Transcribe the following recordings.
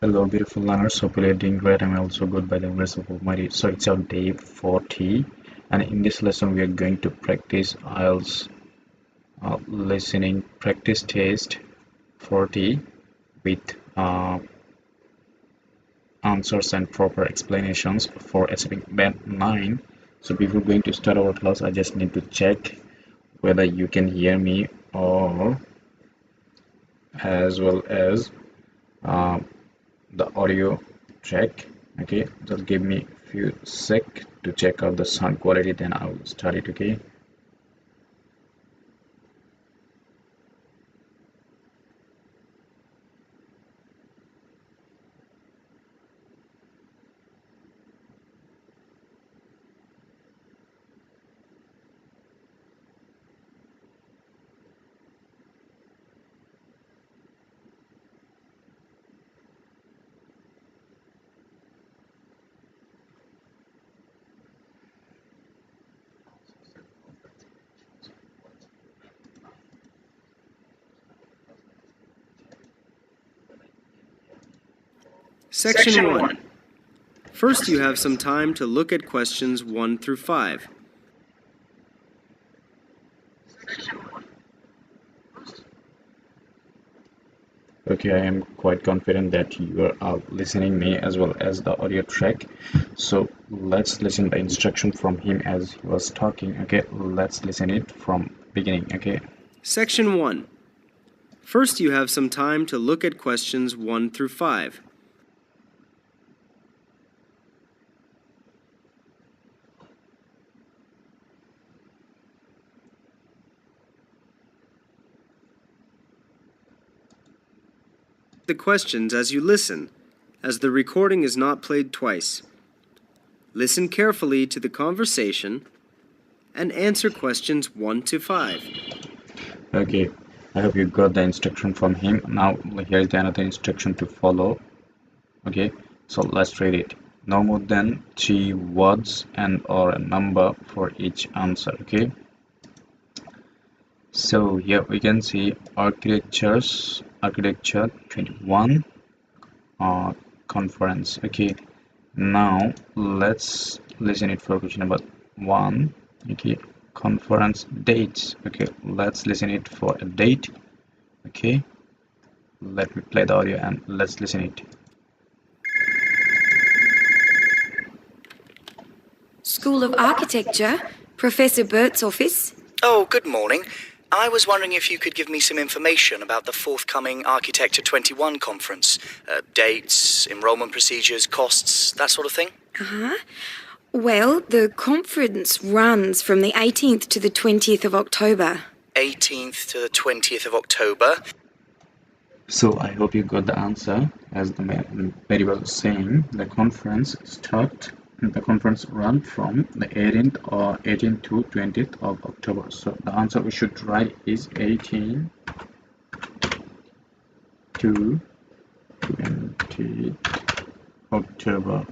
Hello, beautiful learners. Hope you're doing great. I'm also good by the grace of Almighty. So it's our day 40, and in this lesson, we are going to practice IELTS listening practice test 40 with answers and proper explanations for achieving band 9. So before going to start our class, I just need to check whether you can hear me or as well as the audio track. Okay, just give me a few sec to check out the sound quality, then I will start it. Okay. Section 1. First, you have some time to look at questions 1 through 5. Okay, I am quite confident that you are listening me as well as the audio track. So let's listen the instruction from him as he was talking. Okay, let's listen it from beginning. Okay. Section 1. First, you have some time to look at questions 1 through 5. The questions as you listen, as the recording is not played twice. Listen carefully to the conversation and answer questions 1 to 5. Okay, I hope you got the instruction from him. Now here's the another instruction to follow. Okay, so let's read it. No more than 3 words and or a number for each answer. Okay, so here we can see architecture 21 conference. Okay, now let's listen it for question number 1. Okay, conference dates. Okay, let's listen it for a date. Okay, let me play the audio and let's listen it. School of Architecture, Professor Burt's office. Oh, good morning. I was wondering if you could give me some information about the forthcoming Architecture 21 conference. Dates, enrollment procedures, costs, that sort of thing. Well, the conference runs from the 18th to the 20th of October. 18th to the 20th of October. So I hope you got the answer. As the very well saying, the conference run from the 18th to 20th of October. So the answer we should write is 18 to 20 October.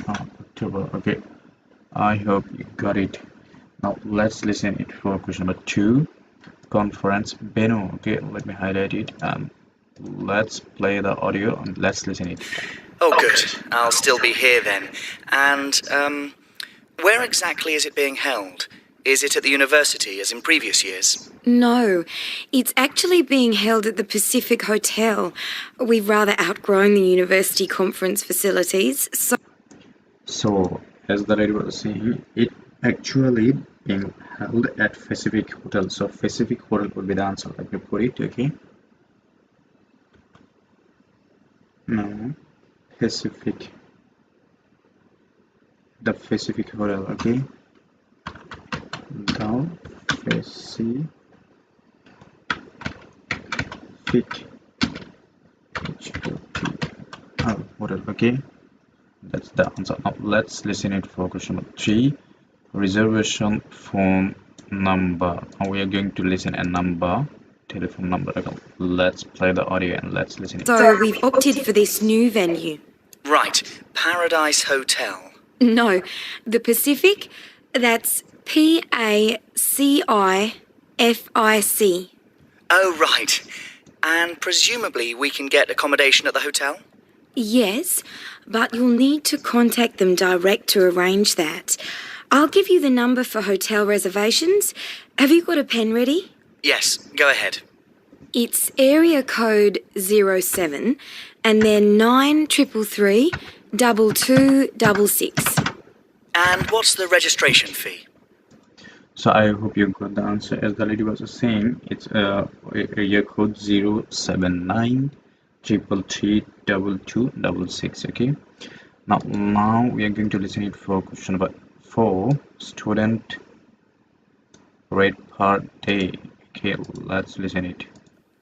October. Okay, I hope you got it. Now let's listen it for question number 2. Conference venue. Okay, let me highlight it and let's play the audio and let's listen it. Oh, good. I'll still be here then. And, where exactly is it being held? Is it at the university, as in previous years? No, it's actually being held at the Pacific Hotel. We've rather outgrown the university conference facilities, So, as the lady was saying, it actually being held at Pacific Hotel. So, Pacific Hotel would be the answer. Let me put it. Okay. No, Pacific. The Pacific Hotel. Okay. The Pacific Hotel. Okay. That's the answer. Now let's listen it for question number 3. Reservation phone number. Now we are going to listen a number, telephone number. Okay, let's play the audio and let's listen it. so we've opted for this new venue. Right. Paradise Hotel. No, the Pacific, that's PACIFIC. Oh, right. And presumably we can get accommodation at the hotel? Yes, but you'll need to contact them direct to arrange that. I'll give you the number for hotel reservations. Have you got a pen ready? Yes, go ahead. It's area code 07 and then 9333 2266. And what's the registration fee? So I hope you got the answer. As the lady was saying, it's area code 079 333 2266. Okay. Now we are going to listen it for question number 4. Student rate per day. Okay, let's listen it.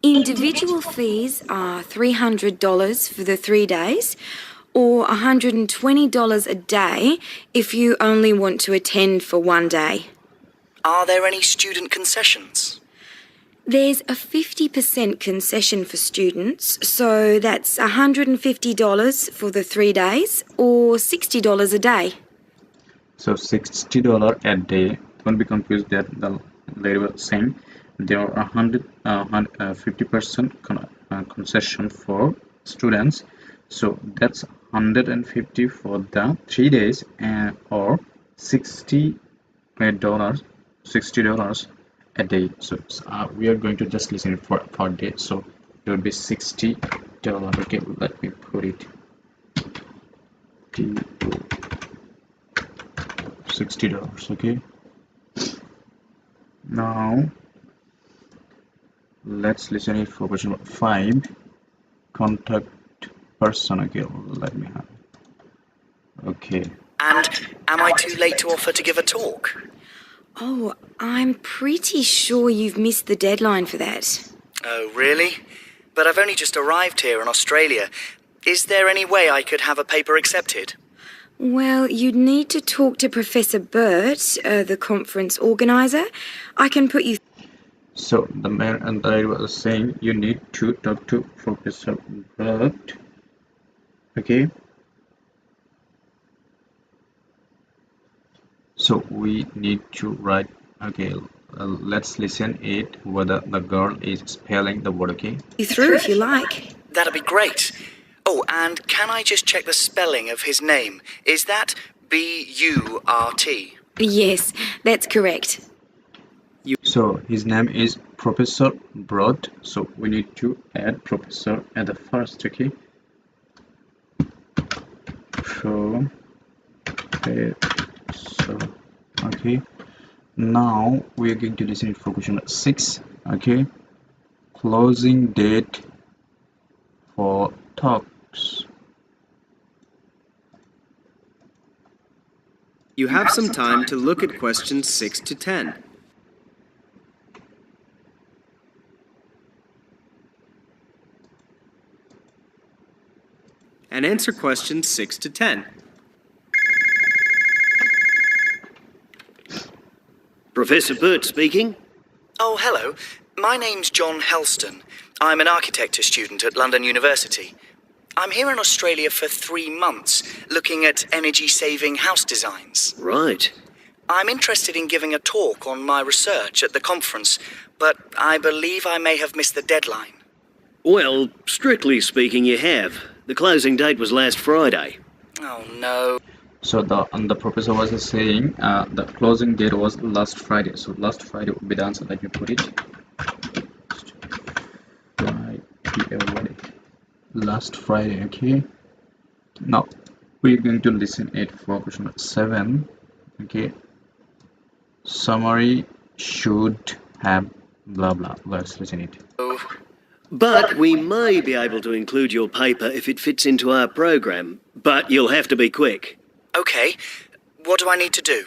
Individual fees are $300 for the 3 days or $120 a day if you only want to attend for 1 day. Are there any student concessions? There's a 50% concession for students, so that's $150 for the 3 days or $60 a day. So $60 a day. Don't be confused that the lady was saying there are 50% concession for students. So that's 150 for the 3 days or $60 a day. So we are going to just listen it for per day. So it will be $60. Okay, let me put it. $60. Okay. Now let's listen it for question number 5. Contact person. Okay, let me have. Okay. And am I too late to offer to give a talk? Oh, I'm pretty sure you've missed the deadline for that. Oh, really? But I've only just arrived here in Australia. Is there any way I could have a paper accepted? Well, you'd need to talk to Professor Burt, the conference organiser. I can put you... So the man and the lady was saying you need to talk to Professor Burt. Okay. So we need to write. Okay, let's listen it whether the girl is spelling the word. Okay. through if you like. That'd be great. Oh, and can I just check the spelling of his name? Is that B-U-R-T? Yes, that's correct. So his name is Professor Broad. So we need to add professor at the first. Okay. So okay. Now we are going to listen for question number 6. Okay. Closing date for talks. You have some time to look at questions 6 to 10. And answer questions 6 to 10. Professor Burt speaking. Oh, hello. My name's John Helston. I'm an architecture student at London University. I'm here in Australia for 3 months, looking at energy-saving house designs. Right. I'm interested in giving a talk on my research at the conference, but I believe I may have missed the deadline. Well, strictly speaking, you have. The closing date was last Friday. Oh, no. So the professor was saying the closing date was last Friday. So last Friday would be the answer. Let me put it. Last Friday. Okay. Now we're going to listen it for question number 7. Okay. Summary should have blah blah. Let's listen it. Oh, But we may be able to include your paper if it fits into our program. But you'll have to be quick. okay. What do I need to do?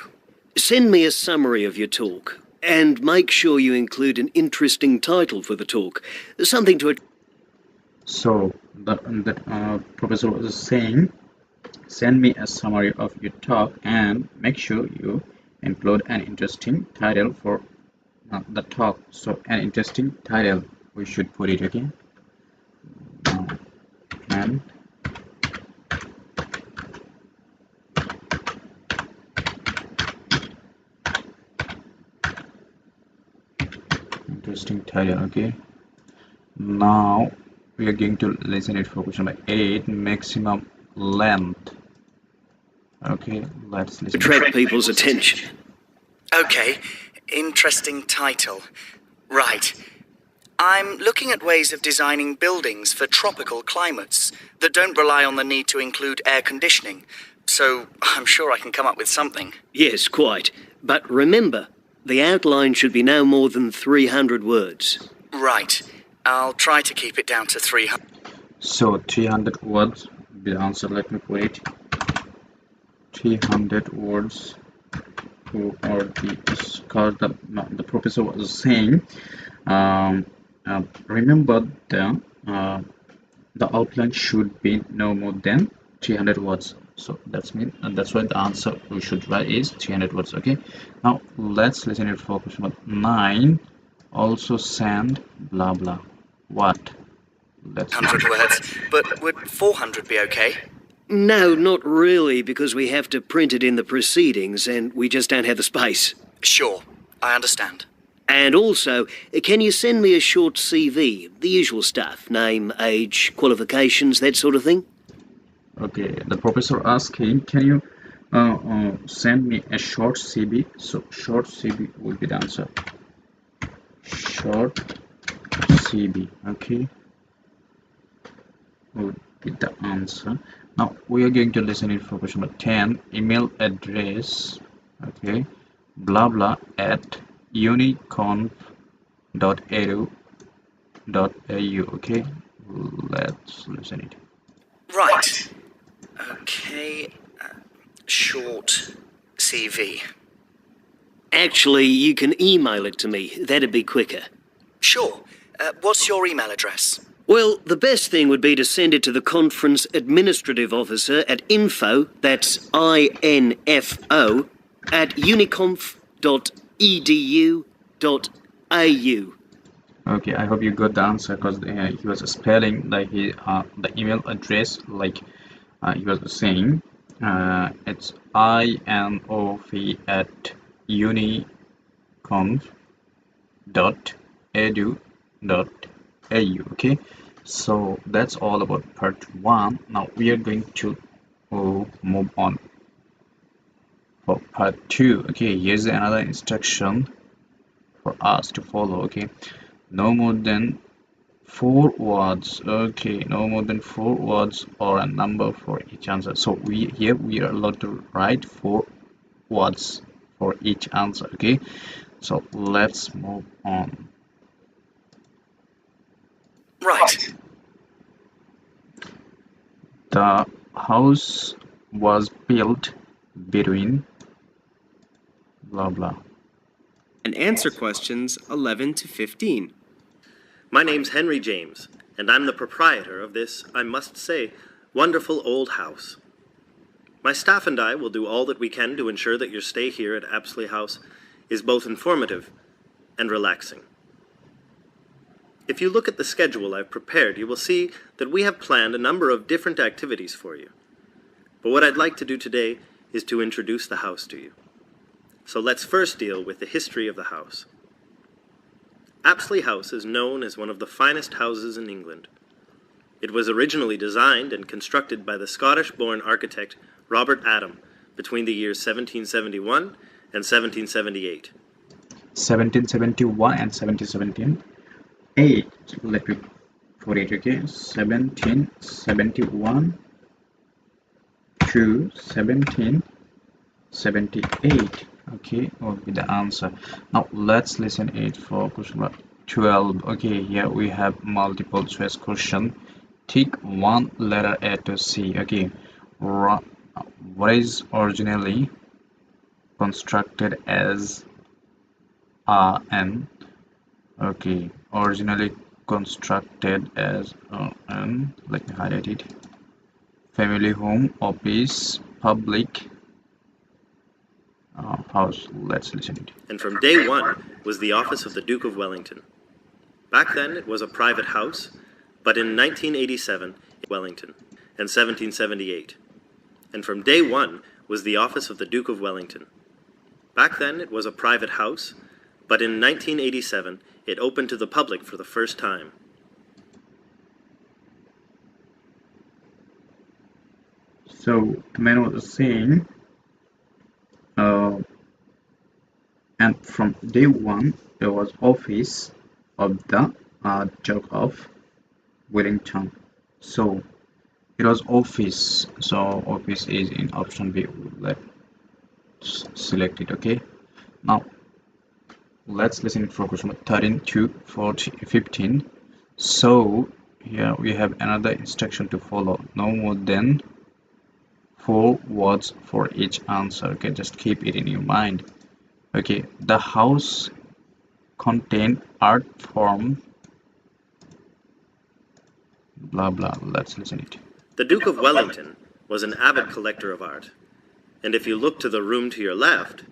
Send me a summary of your talk. And make sure you include an interesting title for the talk. Something to... So the professor was saying, send me a summary of your talk and make sure you include an interesting title for the talk. So an interesting title we should put it. Okay. And interesting title. Okay. Now we are going to listen it for question number 8, maximum length. Okay, let's listen. Attract people's attention. Okay, interesting title. Right. I'm looking at ways of designing buildings for tropical climates that don't rely on the need to include air conditioning. So I'm sure I can come up with something. Yes, quite. But remember, the outline should be no more than 300 words. Right. I'll try to keep it down to 300. So 300 words be the answer. Let me put it. 300 words. Or the professor was saying. Remember the outline should be no more than 300 words. So that's why the answer we should write is 300 words. Okay. Now let's listen it for question number 9. Also send blah blah. What? Let's 100 words. But would 400 be okay? No, not really, because we have to print it in the proceedings and we just don't have the space. Sure. I understand. And also, can you send me a short CV? The usual stuff. Name, age, qualifications, that sort of thing? Okay, the professor asking, can you send me a short CV? So short CV will be the answer. Short CV, okay, will be the answer. Now we are going to listen it for question number 10. Email address, okay, blah blah at uniconf.edu.au. Okay, let's listen it. Right. Okay. Short CV. Actually, you can email it to me. That'd be quicker. Sure. What's your email address? Well, the best thing would be to send it to the conference administrative officer at info, that's INFO, at uniconf.edu.au. Okay, I hope you got the answer because he was spelling like the email address like he was saying it's INOV at uniconf.edu.au. Okay, so that's all about part 1. Now we are going to move on for part 2. Okay, here's another instruction for us to follow. Okay, no more than 4 words. Okay, no more than 4 words or a number for each answer. So we are allowed to write 4 words for each answer. Okay, so let's move on. Right. The house was built between blah blah. And answer questions 11 to 15. My name's Henry James, and I'm the proprietor of this, I must say, wonderful old house. My staff and I will do all that we can to ensure that your stay here at Apsley House is both informative and relaxing. If you look at the schedule I've prepared, you will see that we have planned a number of different activities for you. But what I'd like to do today is to introduce the house to you. So let's first deal with the history of the house. Apsley House is known as one of the finest houses in England. It was originally designed and constructed by the Scottish-born architect Robert Adam between the years 1771 and 1778. 1771 and 1778. Let me put it. Okay, 1771 to 1778. Okay, will be the answer. Now let's listen it for question number 12. Okay, here we have multiple choice question. Tick one letter A to C. Okay, what is originally constructed as N? Okay, originally constructed as N. Let me highlight it. Family home, office, public house. Let's listen to it. And from day one was the office of the Duke of Wellington. Back then it was a private house, but in 1987, Wellington, and 1778. And from day one was the office of the Duke of Wellington. Back then it was a private house, but in 1987 it opened to the public for the first time. So the man was saying, and from day one, there was office of the Duke of Wellington. So it was office. So office is in option B. Let's select it. Okay. Now let's listen for question 13 to 15. So here we have another instruction to follow. No more than 4 words for each answer. Okay, just keep it in your mind. Okay, the house contained art from blah blah. Let's listen it. The Duke of Wellington was an avid collector of art. And if you look to the room to your left,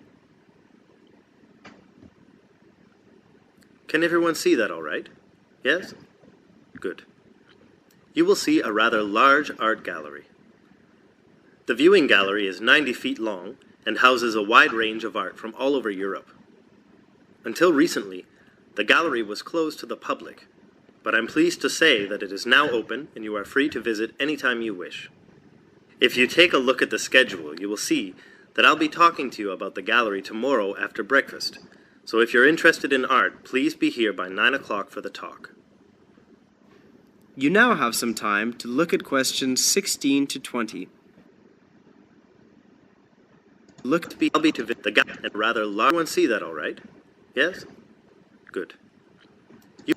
can everyone see that all right? Yes? Good. You will see a rather large art gallery. The viewing gallery is 90 feet long and houses a wide range of art from all over Europe. Until recently, the gallery was closed to the public, but I'm pleased to say that it is now open and you are free to visit anytime you wish. If you take a look at the schedule, you will see that I'll be talking to you about the gallery tomorrow after breakfast. So if you're interested in art, please be here by 9 o'clock for the talk. You now have some time to look at questions 16 to 20. I'll be to visit the gallery and rather large. Everyone see that all right? Yes? Good. You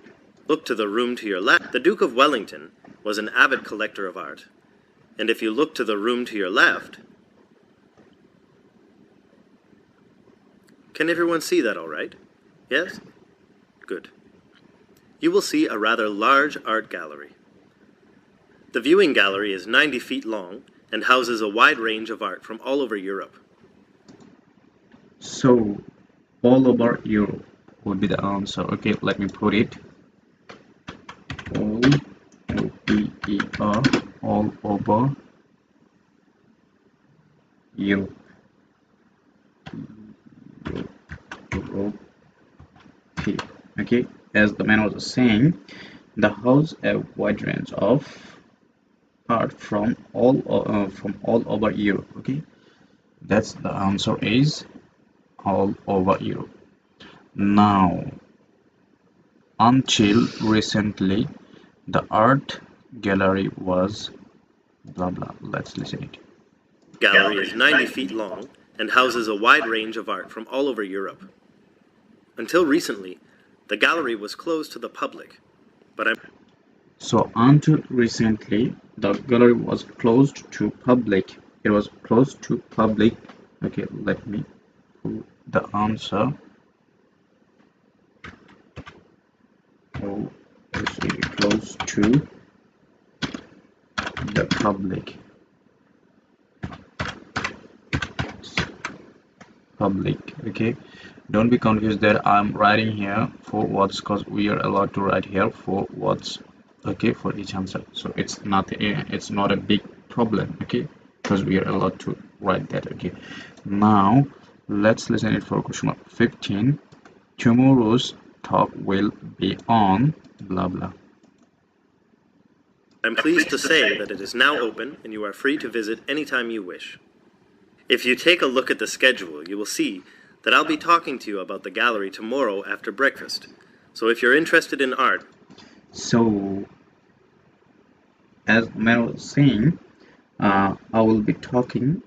look to the room to your left. The Duke of Wellington was an avid collector of art. And if you look to the room to your left, can everyone see that all right? Yes? Good. You will see a rather large art gallery. The viewing gallery is 90 feet long and houses a wide range of art from all over Europe. So all over Europe would be the answer. Okay, let me put it. All O-P-E-R, all over Europe. Okay, as the man was saying, the house a wide range of art from all over Europe. Okay, that's the answer is all over Europe. Now, until recently, the art gallery was blah blah. Let's listen it. The gallery is 90 feet long and houses a wide range of art from all over Europe. Until recently, the gallery was closed to the public, but So until recently, the gallery was closed to public. It was closed to public. Okay, let me put the answer. Oh, it's really close to the public. Okay, don't be confused that I'm writing here 4 words because we are allowed to write here 4 words, okay, for each answer. So it's not a big problem, okay, because we are allowed to write that. Okay, now let's listen it for question 15. Tomorrow's talk will be on blah blah. I'm pleased to say that it is now open and you are free to visit anytime you wish. If you take a look at the schedule, you will see that I'll be talking to you about the gallery tomorrow after breakfast. So if you're interested in art... So, as Mel was saying, I will be talking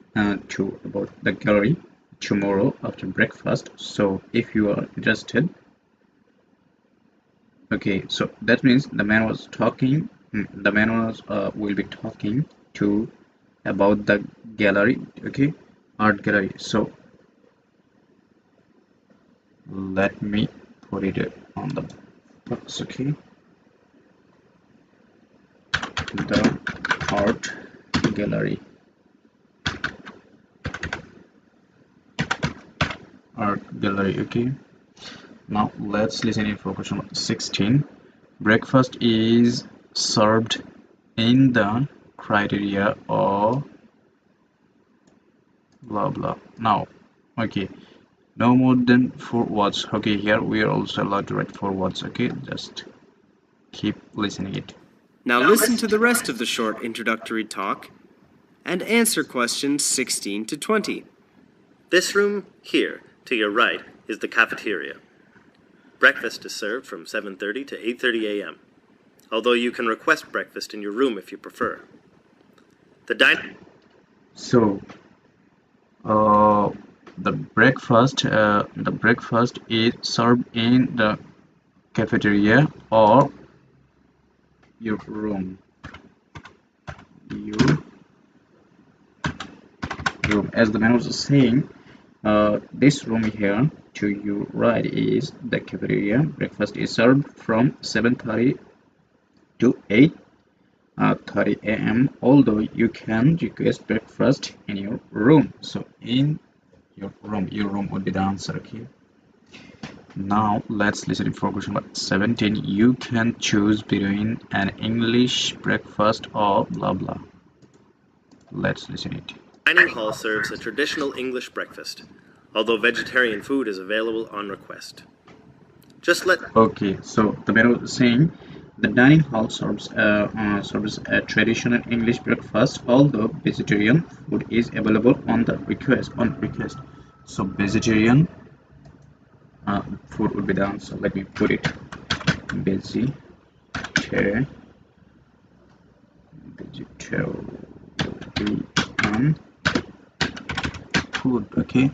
to about the gallery tomorrow after breakfast. So if you are interested, okay, so that means the man was talking, the man was will be talking to about the gallery, okay, art gallery. So let me put it on the box. Okay, the art gallery, okay. Now let's listen in for question 16. Breakfast is served in the criteria or blah blah. Now, okay, no more than 4 words. Okay, here we are also allowed to write 4 words. Okay, just keep listening it. Now listen to the rest of the short introductory talk and answer questions 16 to 20. This room here, to your right, is the cafeteria. Breakfast is served from 7:30 to 8:30 a.m., although you can request breakfast in your room if you prefer. The dining... So, the breakfast is served in the cafeteria or your room. Your room, as the man was saying, this room here to your right is the cafeteria. Breakfast is served from 7:30 to 8:30 a.m. although you can request breakfast in your room. So in your room would be the answer. Okay, now let's listen for question number 17. You can choose between an English breakfast or blah blah. Let's listen it. dining hall serves a traditional English breakfast, although vegetarian food is available on request. Just let... Okay, so the man was saying the dining hall serves a traditional English breakfast, although vegetarian food is available on the request. So vegetarian food would be the answer. Let me put it. Vegetarian food. Okay,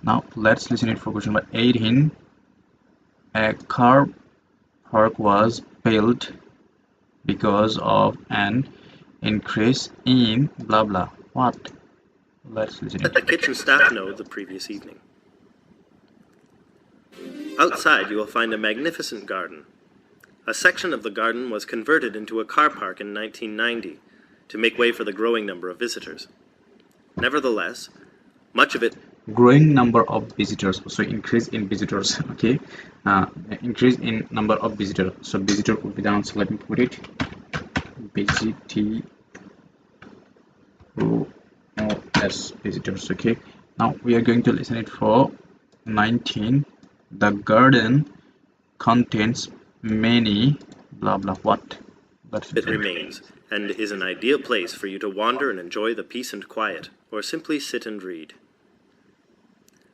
now let's listen it for question number 18. A car park was built because of an increase in blah blah. What? Let's listen Let it. the kitchen staff know the previous evening. Outside, you will find a magnificent garden. A section of the garden was converted into a car park in 1990 to make way for the growing number of visitors. Nevertheless, much of it... Growing number of visitors, so increase in visitors. Okay, increase in number of visitors, so visitor would be the answer. Let me put it. Visitors. Okay, now we are going to listen it for 19. The garden contains many blah blah. What? it remains, and is an ideal place for you to wander and enjoy the peace and quiet, or simply sit and read.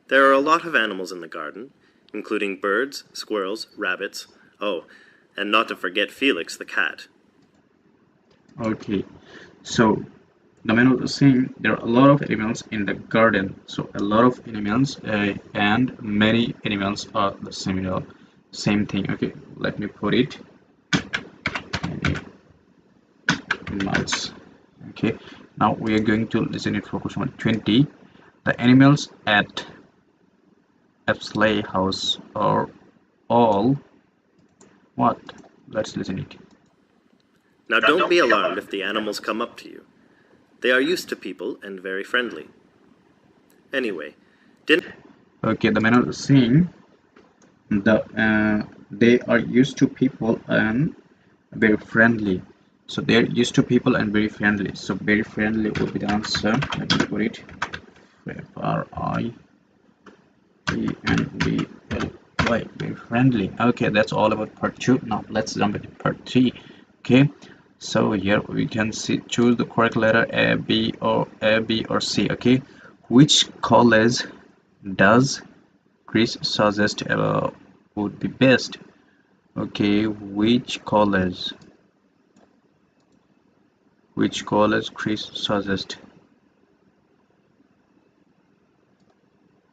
There are a lot of animals in the garden, including birds, squirrels, rabbits, and not to forget Felix the cat. Okay, so the man was saying there are a lot of animals in the garden. So a lot of animals and many animals are the same thing. Okay, let me put it. Animals. Okay, now we are going to listen it for question number 20. The animals at Epsley house are all what? Let's listen it. Now don't be alarmed if the animals come up to you. They are used to people and very friendly. Anyway, Okay, the man was saying they are used to people and very friendly. So they're used to people and very friendly. So very friendly would be the answer. Let me put it. Friendly. Very friendly. Okay, that's all about part 2. Now let's jump into part 3. Okay, so here we can choose the correct letter A, B, or C. Okay, which college does Chris suggest would be best? Okay, which college Chris suggest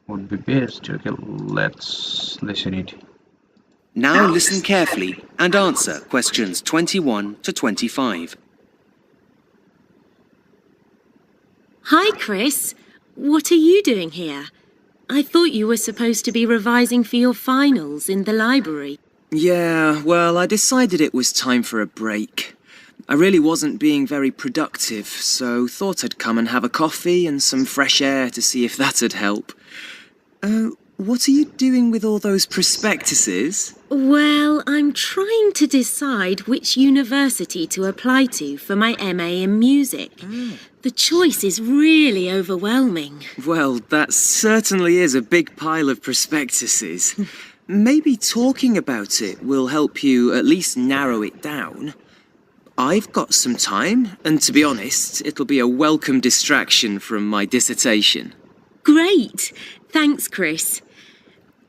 would be best? Okay, let's listen it. Now listen carefully and answer questions 21 to 25. Hi, Chris. What are you doing here? I thought you were supposed to be revising for your finals in the library. Yeah, well, I decided it was time for a break. I really wasn't being very productive, so thought I'd come and have a coffee and some fresh air to see if that'd help. What are you doing with all those prospectuses? Well, I'm trying to decide which university to apply to for my MA in music. The choice is really overwhelming. Well, that certainly is a big pile of prospectuses. Maybe talking about it will help you at least narrow it down. I've got some time, and to be honest, it'll be a welcome distraction from my dissertation. Great! Thanks, Chris.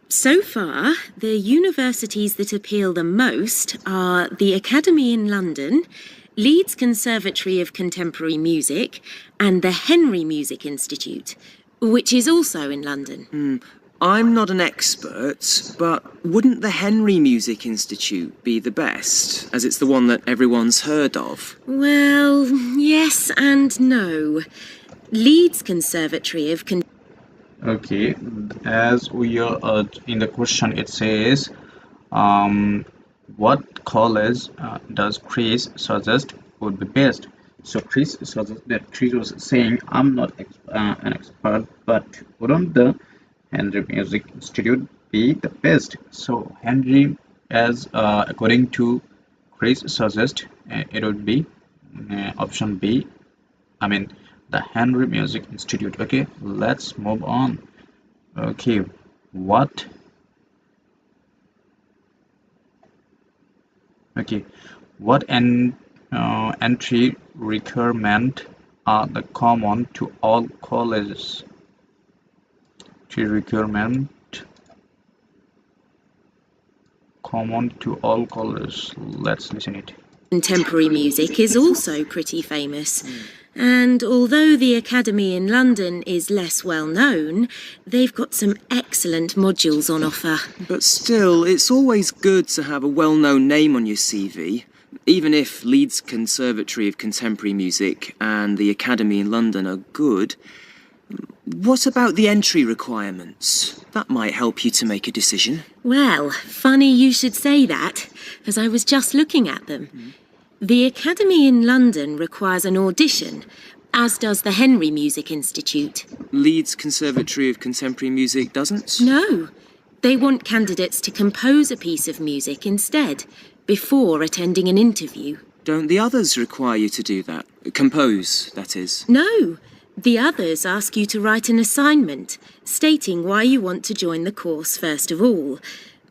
So far, the universities that appeal the most are the Academy in London, Leeds Conservatory of Contemporary Music, and the Henry Music Institute, which is also in London. I'm not an expert, but wouldn't the Henry Music Institute be the best, as it's the one that everyone's heard of? Well, yes and no. Leeds Conservatory of Okay, as we are in the question, it says, what college does Chris suggest would be best? So Chris was saying, I'm not an expert, but wouldn't the Henry Music Institute be the best? So Henry, as according to Chris suggest, it would be option B. I mean, the Henry Music Institute. Okay, let's move on. Okay, what entry requirement are the common to all colleges? Entry requirement common to all colleges. Let's listen it. Contemporary music is also pretty famous. And although the Academy in London is less well known, they've got some excellent modules on offer. But still, it's always good to have a well-known name on your CV, even if Leeds Conservatory of Contemporary Music and the Academy in London are good. What about the entry requirements? That might help you to make a decision. Well, funny you should say that, as I was just looking at them. The Academy in London requires an audition, as does the Henry Music Institute. Leeds Conservatory of Contemporary Music doesn't? No, they want candidates to compose a piece of music instead, before attending an interview. Don't the others require you to do that? Compose, that is. No, the others ask you to write an assignment, stating why you want to join the course first of all.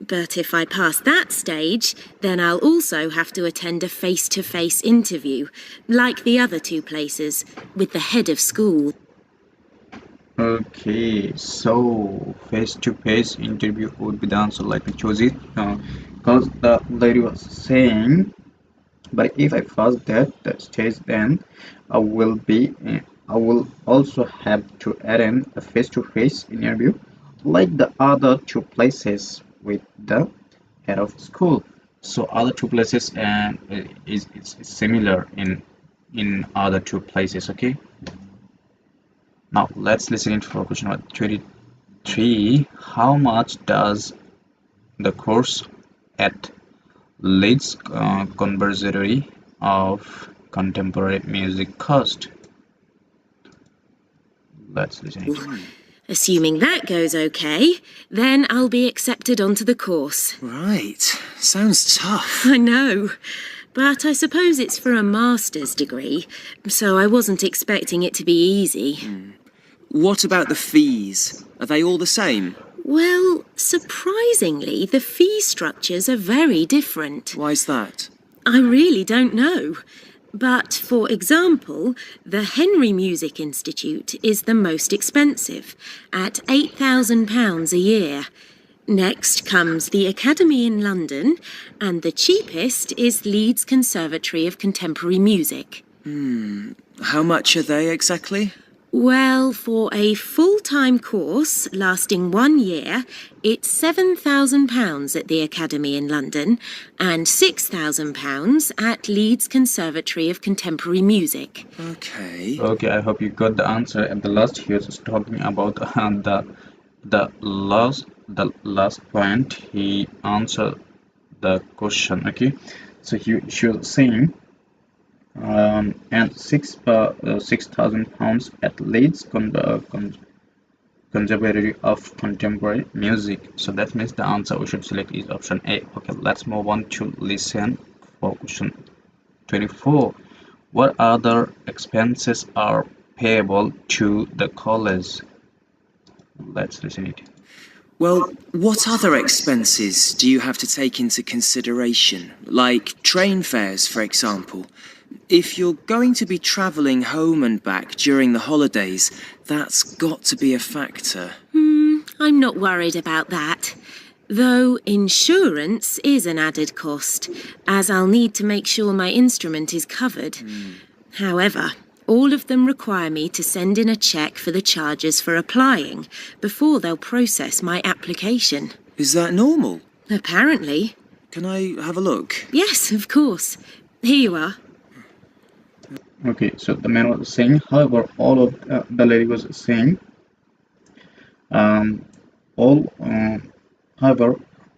But if I pass that stage, then I'll also have to attend a face-to-face interview, like the other two places, with the head of school. Okay, so face-to-face interview would be the answer. Let me choose it because the lady was saying, but if I pass that stage, then I will also have to attend a face-to-face interview like the other two places with the head of school. So other two places is similar in other two places. Okay, now let's listen it for question number 23. How much does the course at Leeds Conservatory of Contemporary Music cost? Let's listen it. Assuming that goes okay, then I'll be accepted onto the course. Right. Sounds tough. I know, but I suppose it's for a master's degree, so I wasn't expecting it to be easy. What about the fees? Are they all the same? Well, surprisingly, the fee structures are very different. Why's that? I really don't know. But, for example, the Henry Music Institute is the most expensive, at £8,000 a year. Next comes the Academy in London, and the cheapest is Leeds Conservatory of Contemporary Music. How much are they exactly? Well, for a full-time course lasting 1 year, it's £7,000 at the Academy in London and £6,000 at Leeds Conservatory of Contemporary Music. Okay. Okay, I hope you got the answer. At the last, he was talking about the last point. He answered the question. Okay, so she was saying. And £6,000 at Leeds Conservatory of Contemporary Music. So that means the answer we should select is option A. Okay, let's move on to listen for question 24. What other expenses are payable to the college? Let's listen it. Well, what other expenses do you have to take into consideration? Like train fares, for example. If you're going to be travelling home and back during the holidays, that's got to be a factor. I'm not worried about that. Though insurance is an added cost, as I'll need to make sure my instrument is covered. However, all of them require me to send in a cheque for the charges for applying before they'll process my application. Is that normal? Apparently. Can I have a look? Yes, of course. Here you are. Okay, so the man was saying, however, all of the lady was saying, however,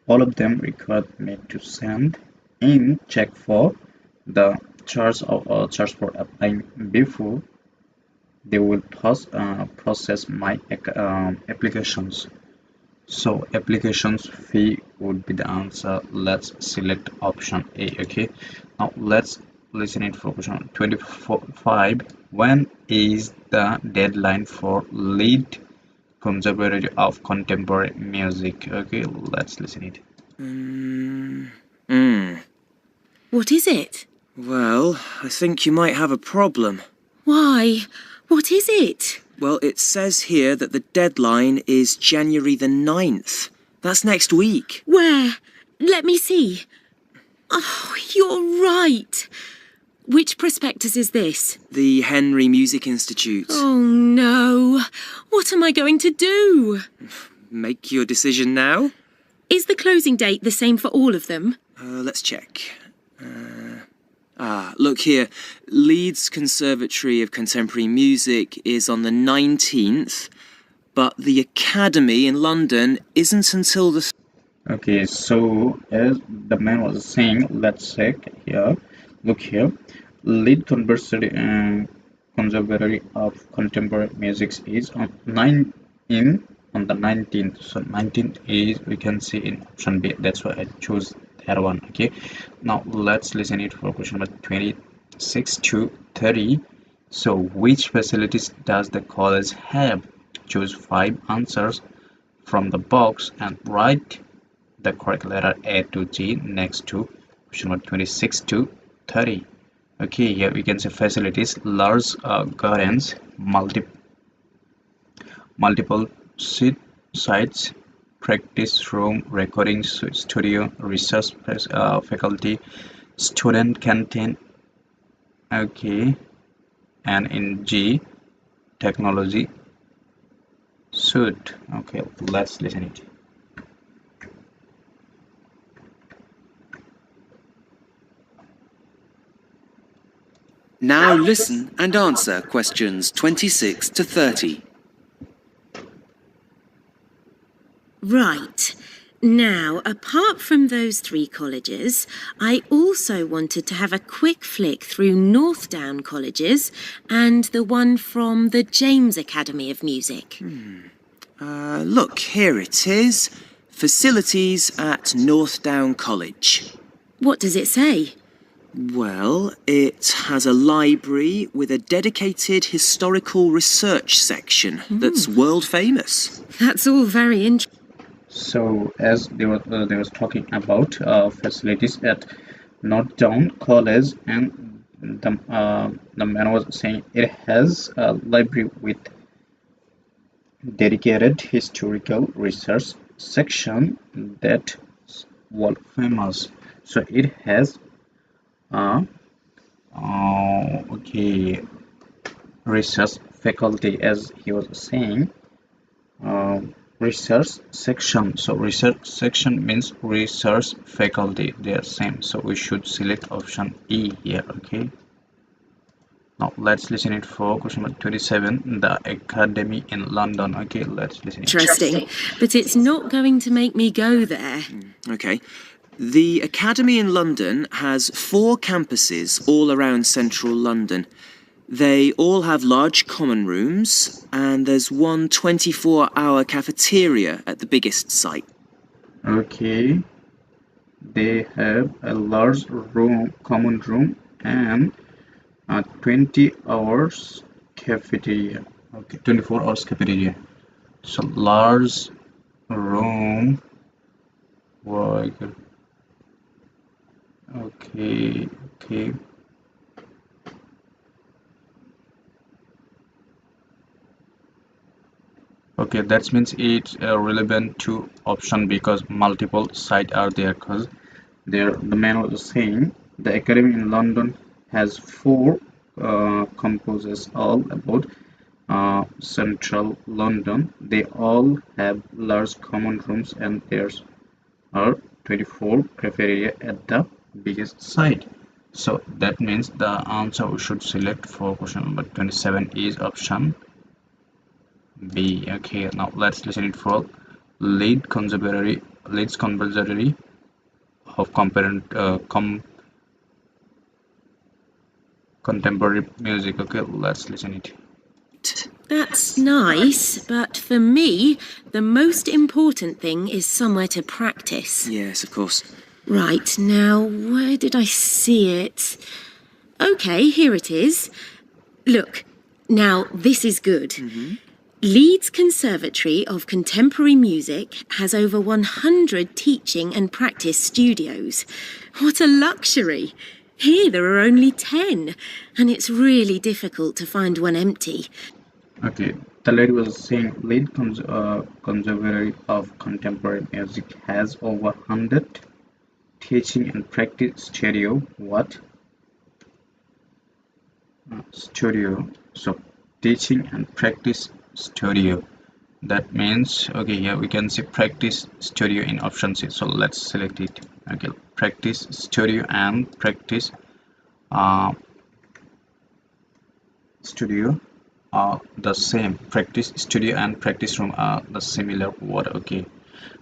all of them required me to send in check for the charge for applying before they will process my applications. So applications fee would be the answer. Let's select option A. Okay, now let's listen it for question 25. When is the deadline for lead Conservatory of Contemporary Music? Okay, let's listen it. What is it? Well, I think you might have a problem. Why? What is it? Well, it says here that the deadline is January the 9th. That's next week. Where? Let me see. Oh, you're right. Which prospectus is this? The Henry Music Institute. Oh, no. What am I going to do? Make your decision now. Is the closing date the same for all of them? Let's check. Look here. Leeds Conservatory of Contemporary Music is on the 19th, but the Academy in London isn't until the... Okay, so as the man was saying, let's check here. Look here. Leeds Conservatory of Contemporary Music is on the 19th. So 19th is, we can see in option B. That's why I chose that one. Okay, now let's listen it for question number 26 to 30. So which facilities does the college have? Choose 5 answers from the box and write the correct letter A to G next to question number 26 to 30. Okay, here we can see facilities: large gardens, multiple sites, practice room, recording studio, research faculty, student canteen. Okay, and in G, technology suite. Okay, let's listen it. Now listen and answer questions 26 to 30. Right. Now, apart from those 3 colleges, I also wanted to have a quick flick through Northdown colleges and the one from the James Academy of Music. Look, here it is. Facilities at Northdown College. What does it say? Well, it has a library with a dedicated historical research section that's world famous. That's all very interesting. So as they was talking about facilities at Northdown College, and the man was saying it has a library with dedicated historical research section that's world famous. So it has research faculty, as he was saying, research section. So research section means research faculty, they are same, so we should select option E here. Okay, now let's listen it for question number 27, the Academy in London. Okay, let's listen it. Interesting, but it's not going to make me go there. Okay. The Academy in London has 4 campuses all around central London. They all have large common rooms, and there's one 24-hour cafeteria at the biggest site. Okay, they have a large common room, and a 20 hours cafeteria. Okay, 24 hours cafeteria. So large room work. Okay, okay. Okay, that means it's relevant to option because multiple sites are there. Because there, the man was saying the academy in London has four composers all about central London. They all have large common rooms and there's are 24 cafeteria at the biggest site. So that means the answer we should select for question number 27 is option B. Okay, now let's listen it for Leeds Conservatory of Contemporary Music. Okay, let's listen it. That's nice, but for me, the most important thing is somewhere to practice. Yes, of course. Right, now, where did I see it? Okay, here it is. Look, now this is good. Leeds Conservatory of Contemporary Music has over 100 teaching and practice studios. What a luxury! Here there are only 10, and it's really difficult to find one empty. Okay, the lady was saying Leeds Conservatory of Contemporary Music has over 100 teaching and practice studio. What? Studio. So teaching and practice studio. That means, okay, here we can see practice studio in option C. So let's select it. Okay, practice studio and practice studio are the same. Practice studio and practice room are the similar word. Okay,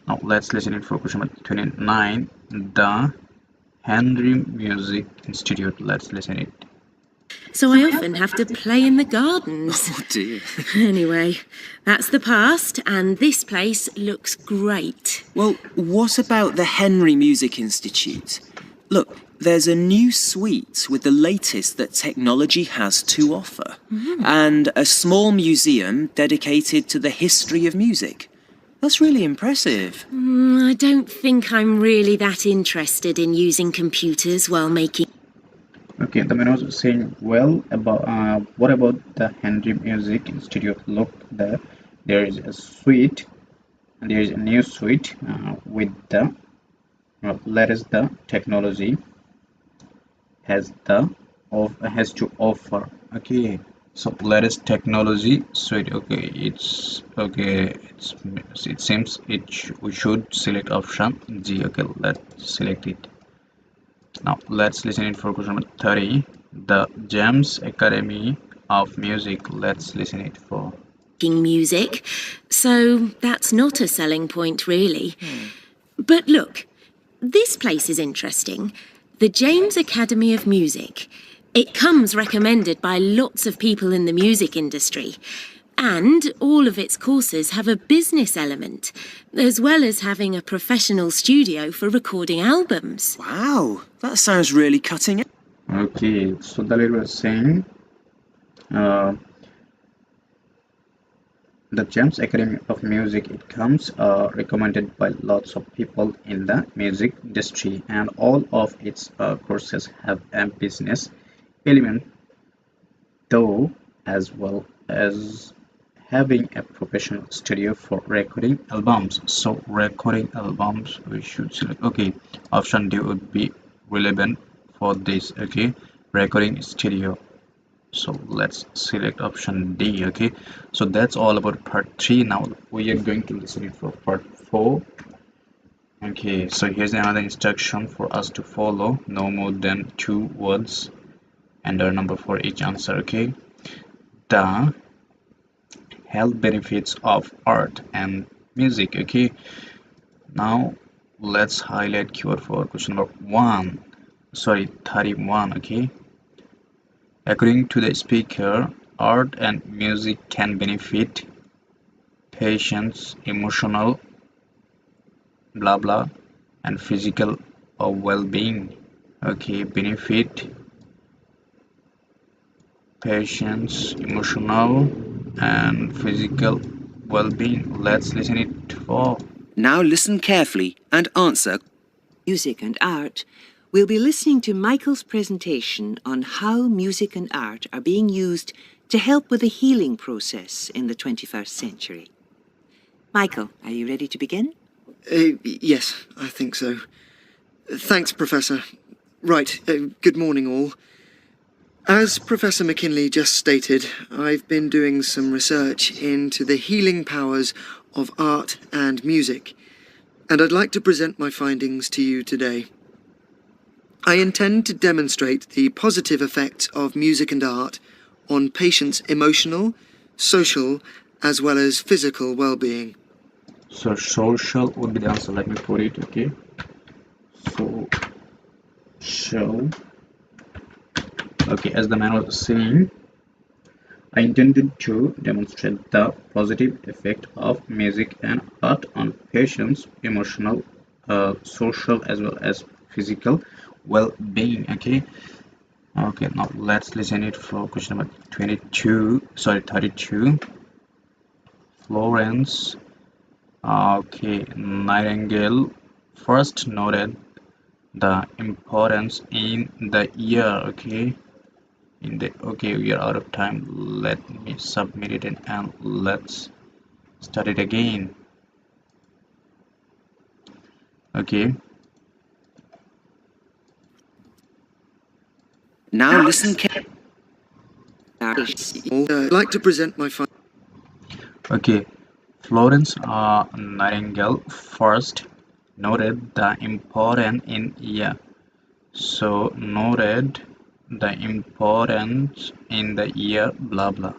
now let's listen it for question number 29. The Henry Music Institute. Let's listen it. So I often have to play in the gardens. Oh dear. Anyway, that's the past, and this place looks great. Well, what about the Henry Music Institute? Look, there's a new suite with the latest that technology has to offer, and a small museum dedicated to the history of music. That's really impressive. I don't think I'm really that interested in using computers while making... Okay, the man was saying, well, about what about the Henry Music Institute? Look, there is a suite, there is a new suite with the latest the technology has to offer. Okay, so latest technology suite. Okay, it seems we should select option G. Okay, let's select it. Now let's listen it for question number 30. The James Academy of Music. Let's listen it for. music, so that's not a selling point, really. But look, this place is interesting. The James Academy of Music. It comes recommended by lots of people in the music industry. And all of its courses have a business element, as well as having a professional studio for recording albums. Wow, that sounds really cutting edge. Okay, so the lady was saying the James Academy of Music, it comes recommended by lots of people in the music industry, and all of its courses have a business element, though, as well as having a professional studio for recording albums. So recording albums we should select. Okay, option D would be relevant for this. Okay, recording studio. So let's select option D. Okay, so that's all about part 3. Now we are going to listen it for part 4. Okay, so here's another instruction for us to follow. No more than 2 words and a number for each answer. Okay, the health benefits of art and music. Okay, now let's highlight keyword for question number 31. Okay, according to the speaker, art and music can benefit patients' emotional blah blah and physical well-being. Okay, benefit patients' emotional and physical well-being. Let's listen it for. Now listen carefully and answer. Music and art, we'll be listening to Michael's presentation on how music and art are being used to help with the healing process in the 21st century. Michael, are you ready to begin? Yes, I think so. Thanks, Professor. Right, good morning all. As Professor McKinley just stated, I've been doing some research into the healing powers of art and music, and I'd like to present my findings to you today. I intend to demonstrate the positive effects of music and art on patients' emotional, social, as well as physical well-being. So social would be the answer. Let me put it, okay? So okay, as the man was saying, I intended to demonstrate the positive effect of music and art on patients' emotional, social, as well as physical well-being. Okay. Okay. Now let's listen it for question number 32. Florence. Okay. Nightingale first noted the importance in the year. Okay. We are out of time. Let me submit it and let's start it again. Okay. Now listen carefully. I'd like to present my findings. Okay. Florence Nightingale first noted the importance in year. So noted the importance in the year blah blah.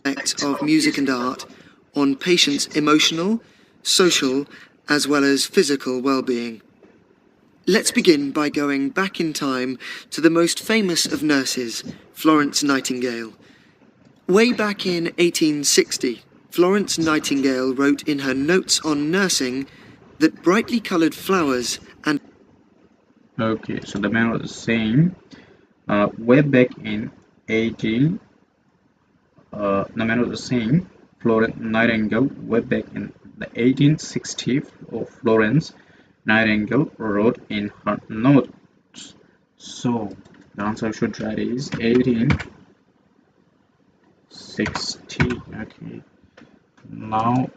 Effects of music and art on patients' emotional, social, as well as physical well-being. Let's begin by going back in time to the most famous of nurses, Florence Nightingale. Way back in 1860, Florence Nightingale wrote in her Notes on Nursing that brightly coloured flowers and... Okay, so the man was saying, way back in 18, the man was saying, Florence Nightingale, way back in the 1860, Florence Nightingale wrote in her notes. So the answer I should write is 1860. Okay. Now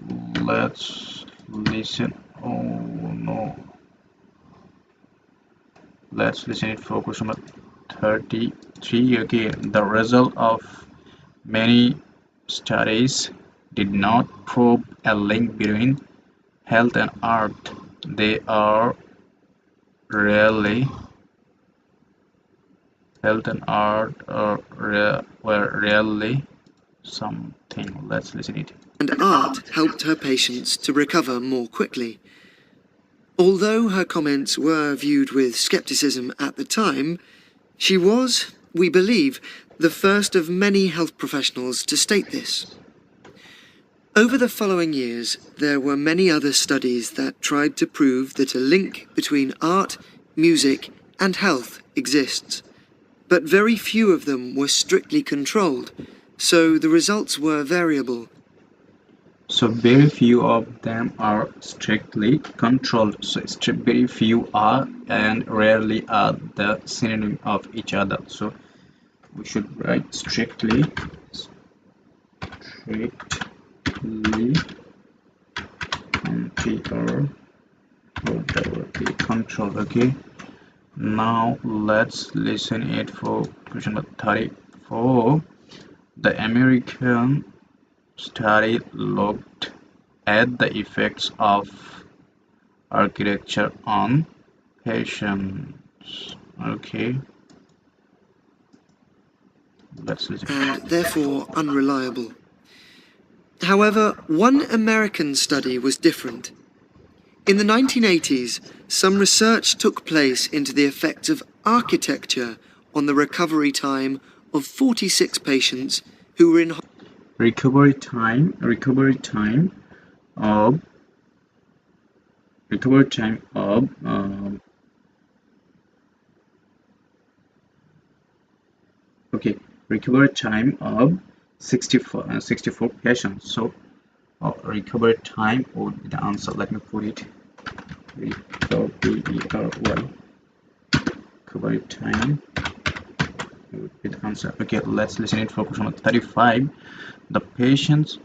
let's listen. Oh no. Let's listen it for question number 33. Okay, the result of many studies did not prove a link between health and art. They are rarely health and art were rarely something. Let's listen it. And art helped her patients to recover more quickly. Although her comments were viewed with scepticism at the time, she was, we believe, the first of many health professionals to state this. Over the following years, there were many other studies that tried to prove that a link between art, music, and health exists, but very few of them were strictly controlled, so the results were variable. So very few of them are strictly controlled. So very few are and rarely are the synonym of each other. So we should write strictly control. Okay. Now let's listen it for question number 34. The American study looked at the effects of architecture on patients. Okay. Let's listen. And therefore unreliable. However, one American study was different. In the 1980s, some research took place into the effects of architecture on the recovery time of 46 patients who were in recovery time of okay, recovery time of 64 patients. So or recovery time would be the answer. Let me put it. Recovery time would be the answer. Okay, let's listen it. Focus on 35. The patients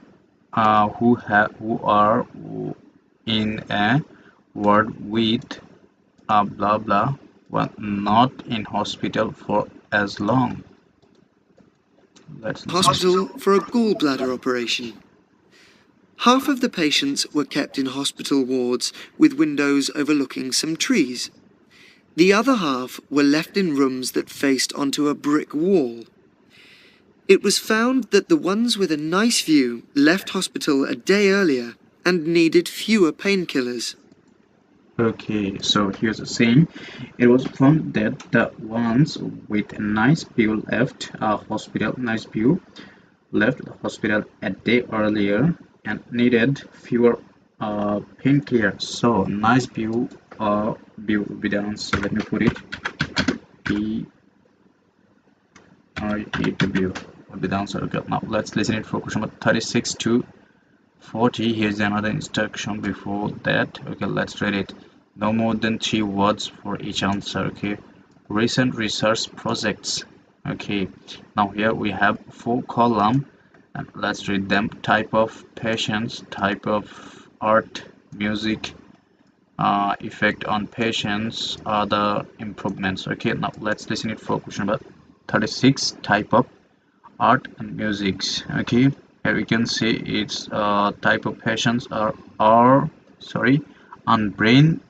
who are in a ward with blah blah were not in hospital for as long. Let's Hospital for a gallbladder operation. Half of the patients were kept in hospital wards with windows overlooking some trees. The other half were left in rooms that faced onto a brick wall. It was found that the ones with a nice view left hospital a day earlier and needed fewer painkillers. Okay, so here's the saying. It was found that the ones with a nice view left the hospital a day earlier and needed fewer painkillers. So nice view will be the answer. Let me put it. PREW will be the answer. Okay, now let's listen it. Focus number 36 to 40. Here's another instruction before that. Okay, let's read it. No more than 3 words for each answer. Okay, recent research projects. Okay, now here we have 4 columns and let's read them. Type of patients, type of art, music, effect on patients, other improvements. Okay, now let's listen it for question number 36. Type of art and music. Okay, here we can see its type of patients are unborn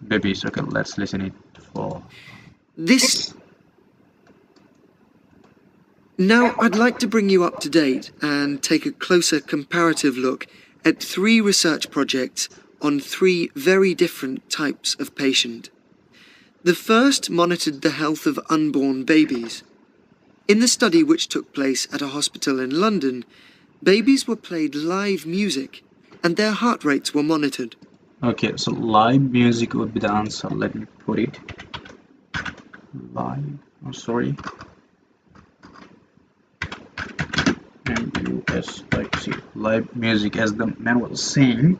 babies. Okay, let's listen it for Now I'd like to bring you up to date and take a closer comparative look at 3 research projects on 3 very different types of patient. The first monitored the health of unborn babies. In the study, which took place at a hospital in London, babies were played live music and their heart rates were monitored. Okay, so live music would be the answer. Let me put it. Live, live music, as the man was saying.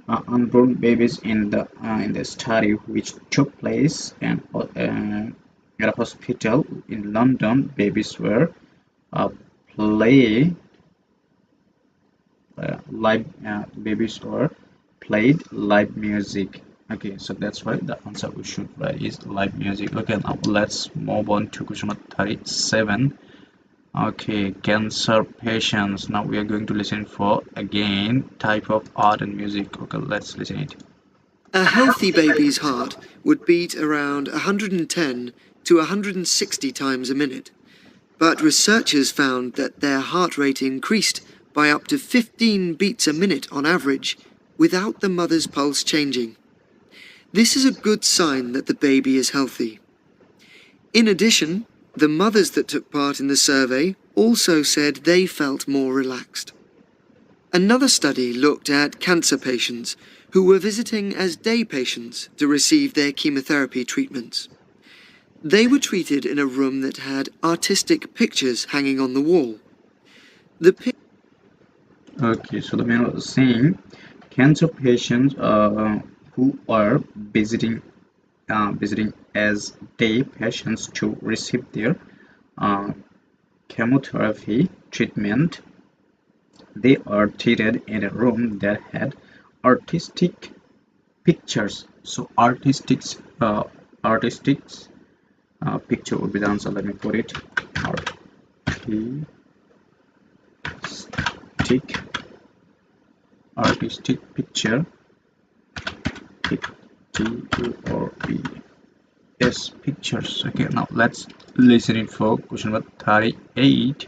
Unborn babies in the study, which took place at a hospital in London, babies were played live music. Okay, so that's why the answer we should write is live music. Okay, now let's move on to question number 37. Okay, cancer patients. Now we are going to listen for again type of art and music. Okay, let's listen it. A healthy baby's heart would beat around 110 to 160 times a minute, but researchers found that their heart rate increased by up to 15 beats a minute on average without the mother's pulse changing. This is a good sign that the baby is healthy. In addition, the mothers that took part in the survey also said they felt more relaxed. Another study looked at cancer patients who were visiting as day patients to receive their chemotherapy treatments. They were treated in a room that had artistic pictures hanging on the wall. Okay, so the man was saying cancer patients who are visiting as day patients to receive their chemotherapy treatment, they are treated in a room that had artistic pictures. So artistic picture would be the answer. Let me put it. Artistic picture. Yes, pictures. Okay, now let's listen it for question number 38.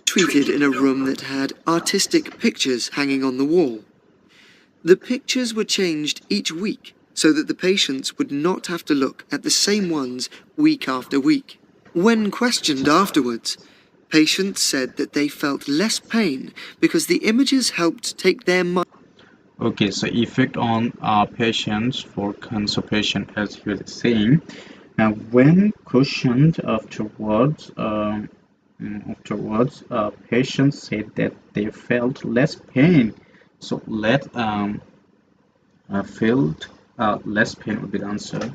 Treated in a room that had artistic pictures hanging on the wall. The pictures were changed each week so that the patients would not have to look at the same ones week after week. When questioned afterwards, patients said that they felt less pain because the images helped take their mind. Okay, so effect on patients for cancer patient, as he was saying. Now, when questioned afterwards, Afterwards, patients said that they felt less pain. So felt less pain would be the answer.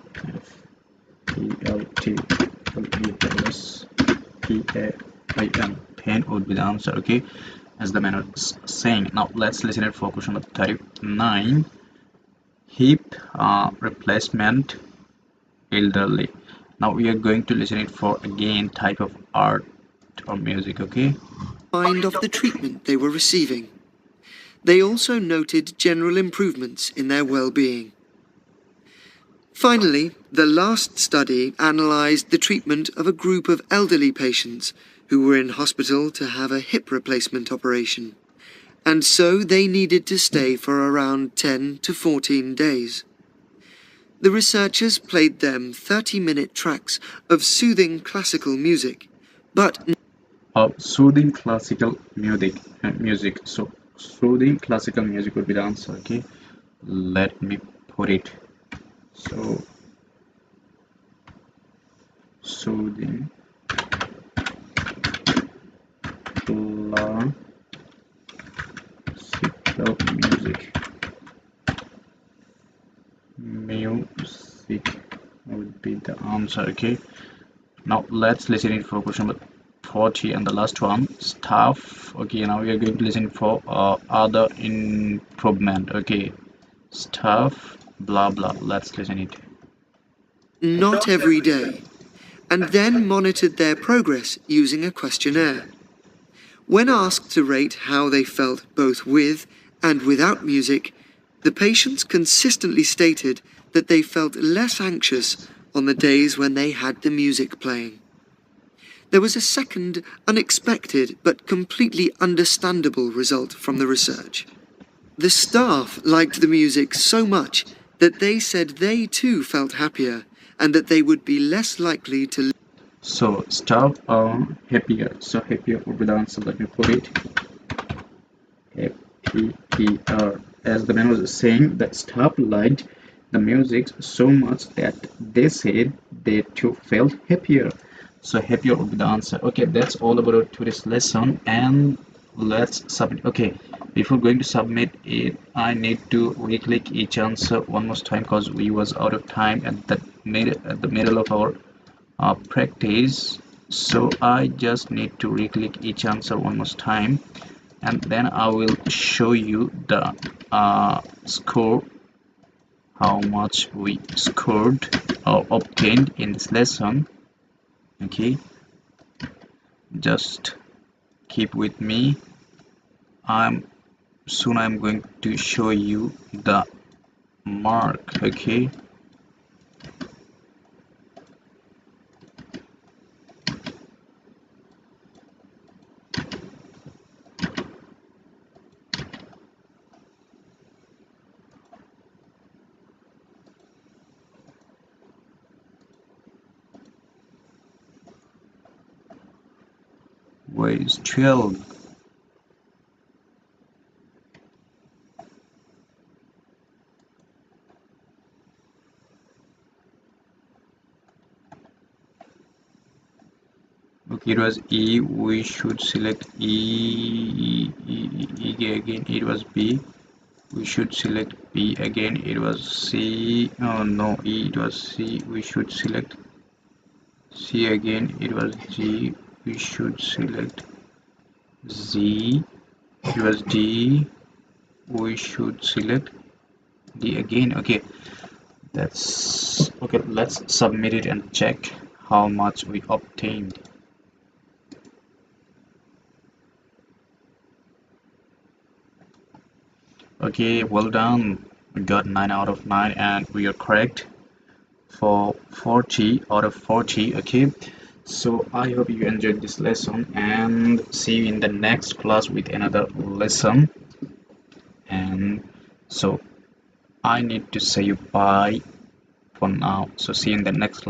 F-E-L-T-L-E-S-P-A-I-N. Pain would be the answer. Okay, as the man was saying. Now let's listen it for question number 39. Hip replacement elderly. Now we are going to listen it for again type of art or music. Okay. Mind of the treatment they were receiving. They also noted general improvements in their well-being. Finally, the last study analysed the treatment of a group of elderly patients who were in hospital to have a hip replacement operation, and so they needed to stay for around 10 to 14 days. The researchers played them 30-minute tracks of soothing classical music, but Soothing classical music. So soothing classical music would be the answer. Okay, let me put it. So soothing classical music would be the answer. Okay, now let's listen it for question number 40 and the last one, staff. Okay, now we are going to listen for other improvement. Okay, staff blah blah. Let's listen it. not every day, and then monitored their progress using a questionnaire. When asked to rate how they felt both with and without music, the patients consistently stated that they felt less anxious on the days when they had the music playing. There was a second, unexpected but completely understandable result from the research. The staff liked the music so much that they said they too felt happier and that they would be less likely to. So staff are happier. So happier would be the answer. Let me put it. Happier. As the man was saying, that staff liked the music so much that they said they too felt happier. So happier would be the answer. Okay, that's all about today's lesson, and let's submit. Okay, before going to submit it, I need to re-click each answer one more time because we was out of time at the middle of our practice. So I just need to re-click each answer one more time, and then I will show you the score, how much we scored or obtained in this lesson. Okay, just keep with me. I'm going to show you the mark. Okay, where is 12? Okay, it was E. We should select E. Again it was B. We should select B. Again it was C. Oh no, E. It was C. We should select C. Again it was G. We should select Z. It was D. We should select D again. Okay, that's okay. Let's submit it and check how much we obtained. Okay, well done. We got 9 out of 9 and we are correct for 40 out of 40. Okay, so I hope you enjoyed this lesson, and see you in the next class with another lesson. And so I need to say bye for now. So see you in the next class.